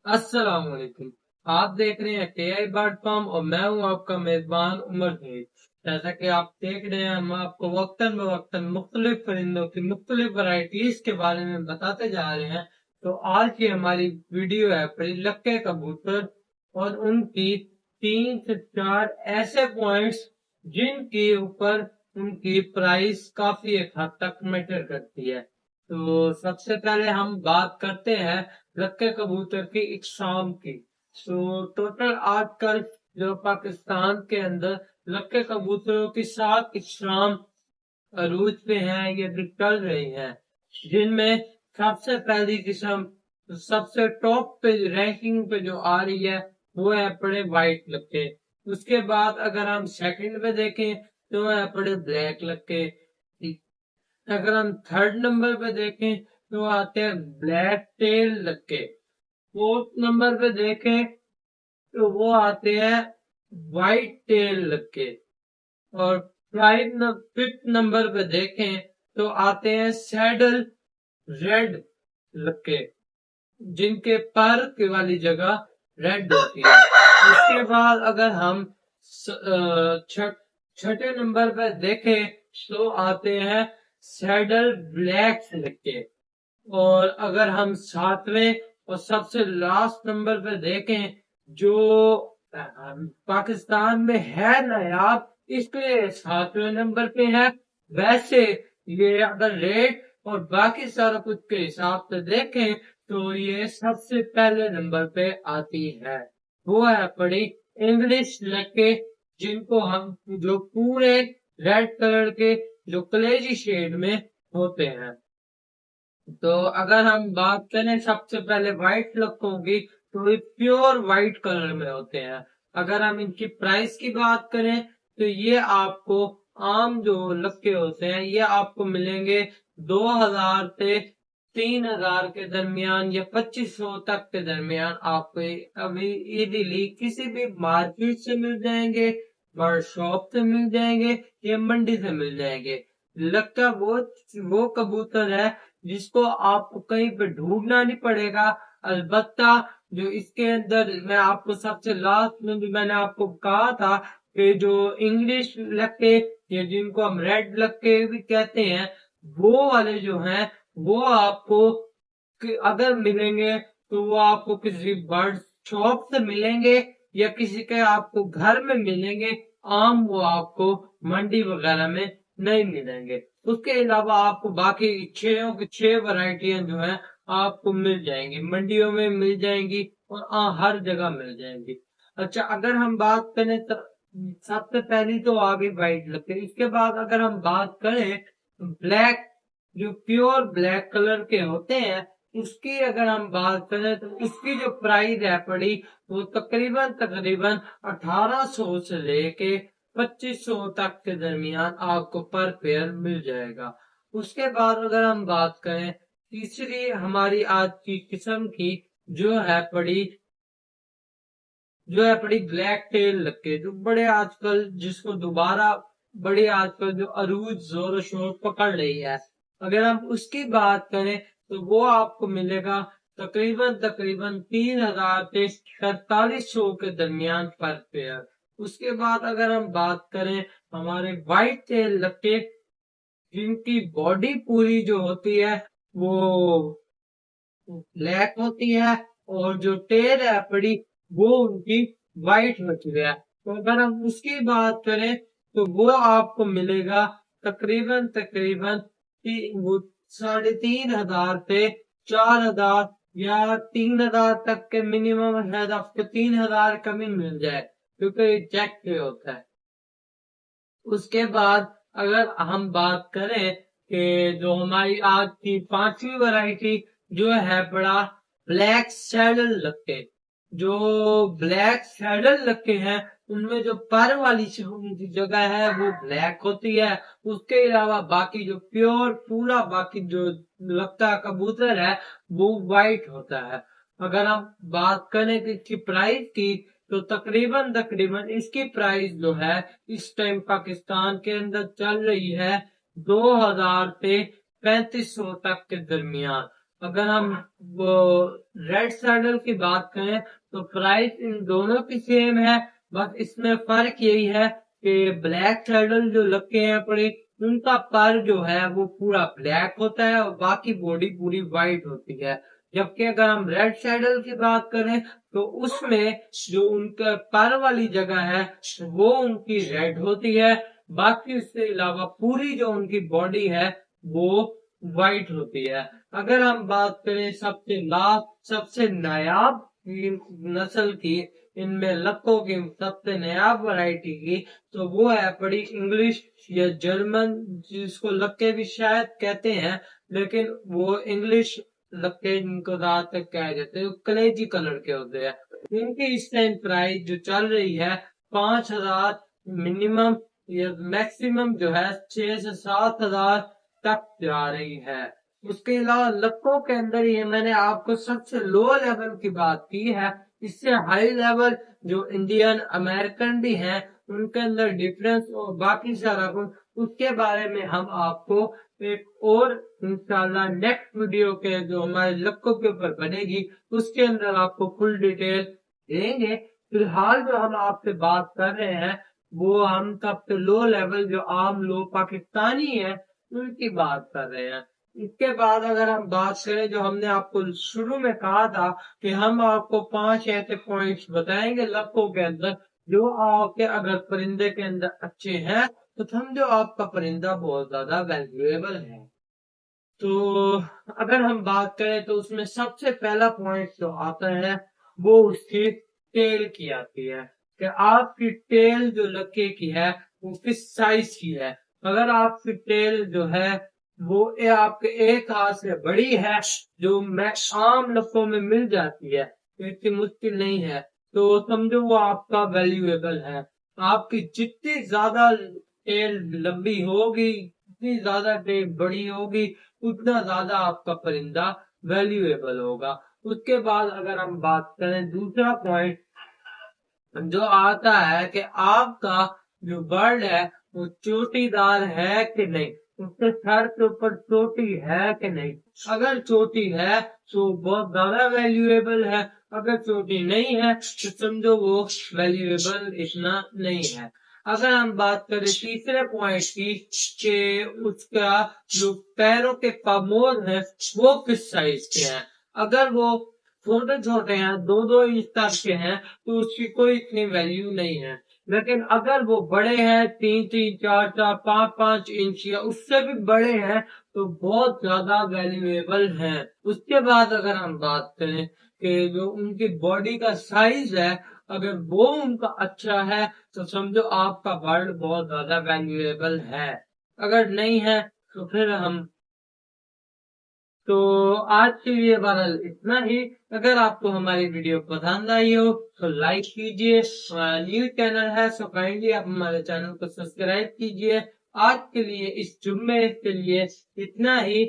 अस्सलाम वालेकुम। आप देख रहे हैं टीआई बर्ड फार्म और मैं हूं आपका मेजबान उमर सईद। जैसा कि आप देख रहे हैं, हम आपको वक्तन बवक्तन मुख्तलिफ परिंदों की मुख्तलिफ वैरायटीज के बारे में बताते जा रहे हैं। तो आज की हमारी वीडियो है परिलक्के कबूतर और उनकी 3 से 4 ऐसे पॉइंट्स जिनके ऊपर उनकी प्राइस काफी एक हद तक मैटर करती है। तो सबसे पहले हम बात करते हैं लक्के कबूतर की इकसाम की। तो टोटल आजकल जो पाकिस्तान के अंदर लक्के कबूतरों की 7 इकसाम अरूज पे हैं, ये चल रही हैं, जिनमें सबसे पहली किस्म सबसे टॉप पे रैंकिंग पे जो आ रही है वो है बड़े व्हाइट लक्के। उसके बाद अगर हम सेकंड पे देखें तो है बड़े ब्लैक लक्के। अगर हम थर्ड नंबर पे देखें तो आते हैं ब्लैक टेल लक्के। फोर्थ नंबर पे देखें तो वो आते हैं व्हाइट टेल लक्के। और फिफ्थ नंबर पे देखें तो आते हैं सैडल रेड लक्के, जिनके पर की वाली जगह रेड होती है। उसके बाद अगर हम छठे नंबर पे देखें तो आते हैं सैडल ब्लैक लक्के। और अगर हम सातवें और सबसे लास्ट नंबर पे देखें जो पाकिस्तान में है नायाब, इसलिए सातवें नंबर पे है। वैसे ये अगर रेट और बाकी सारा कुछ के हिसाब से देखें तो ये सबसे पहले नंबर पे आती है। वो है पड़ी इंग्लिश लड़के, जिनको हम जो पूरे रेड कलर के जो कलेजी शेड में होते हैं। तो अगर हम बात करें सबसे पहले व्हाइट लक्कों की, तो ये प्योर व्हाइट कलर में होते हैं। अगर हम इनकी प्राइस की बात करें तो ये आपको आम जो लक्के होते हैं ये आपको मिलेंगे 2000 से 3000 के दरमियान या 2500 तक के दरमियान आपको अभी इजीली किसी भी मार्केट से मिल जाएंगे, बर्ड शॉप से मिल जाएंगे या मंडी से मिल जाएंगे। लक्का वो कबूतर है जिसको आपको कहीं पे ढूंढना नहीं पड़ेगा। अलबत्ता जो इसके अंदर मैं आपको सबसे लास्ट में भी मैंने आपको कहा था कि जो इंग्लिश लक्के या जिनको हम रेड लक्के भी कहते हैं, वो वाले जो हैं वो आपको अगर मिलेंगे तो वो आपको किसी बर्ड शॉप से मिलेंगे या किसी के आपको घर में मिलेंगे। आम वो आपको मंडी वगैरह में नहीं मिलेंगे। उसके अलावा आपको बाकी 6 वैरायटियां जो है आपको मिल जाएंगी, मंडियों में मिल जाएंगी और हर जगह मिल जाएंगी। अच्छा, अगर हम बात करें तो सबसे पहली तो आ गई व्हाइट लकड़ी। इसके बाद अगर हम बात करें ब्लैक, जो प्योर ब्लैक कलर के होते हैं, इसकी अगर हम बात करें तो इसकी जो प्राइस है पड़ी वो तकरीबन तकरीबन 1800 से लेके 2500 तक के दरमियान आपको पर पेयर मिल जाएगा। उसके बाद अगर हम बात करें तीसरी हमारी आज की किस्म की, जो है पड़ी ब्लैक टेल लक्के, जो बड़े आजकल जिसको दोबारा बड़ी आजकल जो अरूज जोर शोर पकड़ रही है। अगर हम उसकी बात करें तो वो आपको मिलेगा तकरीबन तकरीबन 3000 से 4700 के दरमियान पर पेयर। उसके बाद अगर हम बात करें हमारे व्हाइट टेल लक्के, जिनकी बॉडी पूरी जो होती है वो ब्लैक होती है और जो टेल है बड़ी वो उनकी व्हाइट होती है। तो अगर हम उसकी बात करें तो वो आपको मिलेगा तकरीबन तकरीबन वो 3500 से 4000 या 3000 तक के मिनिमम शायद आपको 3000 कमी मिल जाए, क्योंकि ये चेक पे होता है। उसके बाद अगर हम बात करें कि जो हमारी आज की पांचवी वैरायटी जो है बड़ा ब्लैक सैडल लक्के। जो ब्लैक सैडल लक्के हैं उनमें जो पर वाली उनकी जगह है वो ब्लैक होती है। उसके अलावा बाकी जो प्योर पूरा बाकी जो लक्का कबूतर है वो व्हाइट होता है। अगर हम बात करें कि इसकी प्राइस की, तो तकरीबन तकरीबन इसकी प्राइस जो है इस टाइम पाकिस्तान के अंदर चल रही है 2000 से 3500 तक के दरमियान। अगर हम वो रेड सैडल की बात करें तो प्राइस इन दोनों की सेम है, बस इसमें फर्क यही है कि ब्लैक सैडल जो लगे हैं अपने, उनका पर जो है वो पूरा ब्लैक होता है और बाकी बॉडी पूरी व्हाइट होती है। जबकि अगर हम रेड सैडल की बात करें तो उसमें जो उनका पर वाली जगह है वो उनकी रेड होती है, बाकी उसके अलावा पूरी जो उनकी बॉडी है वो व्हाइट होती है। अगर हम बात करें सबसे लास्ट सबसे नायाब नस्ल की, इनमें लक्कों की सबसे नायाब वैरायटी की, तो वो है बड़ी इंग्लिश या जर्मन, जिसको लक्के भी शायद कहते हैं, लेकिन वो इंग्लिश लक्के इनको ज्यादातर कहा जाते हैं, कलेजी कलर के होते हैं। इनकी इस टाइम प्राइस जो चल रही है 5,000 मिनिमम या मैक्सिमम जो है 6 से 7 हजार तक जा रही है। उसके अलावा लक्कों के अंदर ये मैंने आपको सबसे लो लेवल की बात की है, इससे हाई लेवल जो इंडियन अमेरिकन भी हैं उनके अंदर डिफरेंस और बाकी सारा कुछ, उसके बारे में हम आपको एक और इंशाल्लाह नेक्स्ट वीडियो के जो हमारे लक्कों के ऊपर बनेगी उसके अंदर आपको फुल डिटेल देंगे। फिलहाल जो हम आपसे बात कर रहे हैं वो हम सबसे लो लेवल जो आम लोग पाकिस्तानी है उनकी बात कर रहे हैं। इसके बाद अगर हम बात करें, जो हमने आपको शुरू में कहा था कि हम आपको 5 ऐसे पॉइंट्स बताएंगे लक्कों के अंदर जो आपके अगर परिंदे के अंदर अच्छे हैं तो समझो आपका परिंदा बहुत ज्यादा वैल्यूएबल है। तो अगर हम बात करें तो उसमें सबसे पहला पॉइंट जो आता है वो उसकी टेल की आती है कि आपकी टेल जो लक्के की है वो किस साइज की है। अगर आपकी टेल जो है वो आपके एक हाथ से बड़ी है, जो मैं आम लक्कों में मिल जाती है, इतनी मुश्किल नहीं है, तो समझो वो आपका वैल्यूएबल है। आपकी जितनी ज्यादा टेल लंबी होगी, जितनी ज्यादा टेल बड़ी होगी, उतना ज्यादा आपका परिंदा वैल्यूएबल होगा। उसके बाद अगर हम बात करें दूसरा पॉइंट जो आता है कि आपका जो बर्ड है वो चोटीदार है कि नहीं, उसके सर के ऊपर चोटी है कि नहीं। अगर चोटी है तो बहुत ज्यादा वैल्यूएबल है, अगर चोटी नहीं है तो समझो वो वैल्यूएबल इतना नहीं है। अगर हम बात करें तीसरे पॉइंट की कि उसका जो पैरों के पामोल है वो किस साइज के हैं। अगर वो छोटे छोटे हैं, 2-2 इंच तक के हैं, तो उसकी कोई इतनी वैल्यू नहीं है। लेकिन अगर वो बड़े हैं 3-3, 4-4, 5-5 इंच या उससे भी बड़े हैं तो बहुत ज्यादा वैल्यूएबल हैं। उसके बाद अगर हम बात करें कि जो उनकी बॉडी का साइज है, अगर वो उनका अच्छा है तो समझो आपका बर्ड बहुत ज्यादा वैल्यूएबल है। अगर नहीं है तो फिर हम तो आज के लिए बहरहाल इतना ही। अगर आपको हमारी वीडियो पसंद आई हो तो लाइक कीजिए, न्यू चैनल है सो काइंडली आप हमारे चैनल को सब्सक्राइब कीजिए। आज के लिए इस जुम्मे के लिए इतना ही।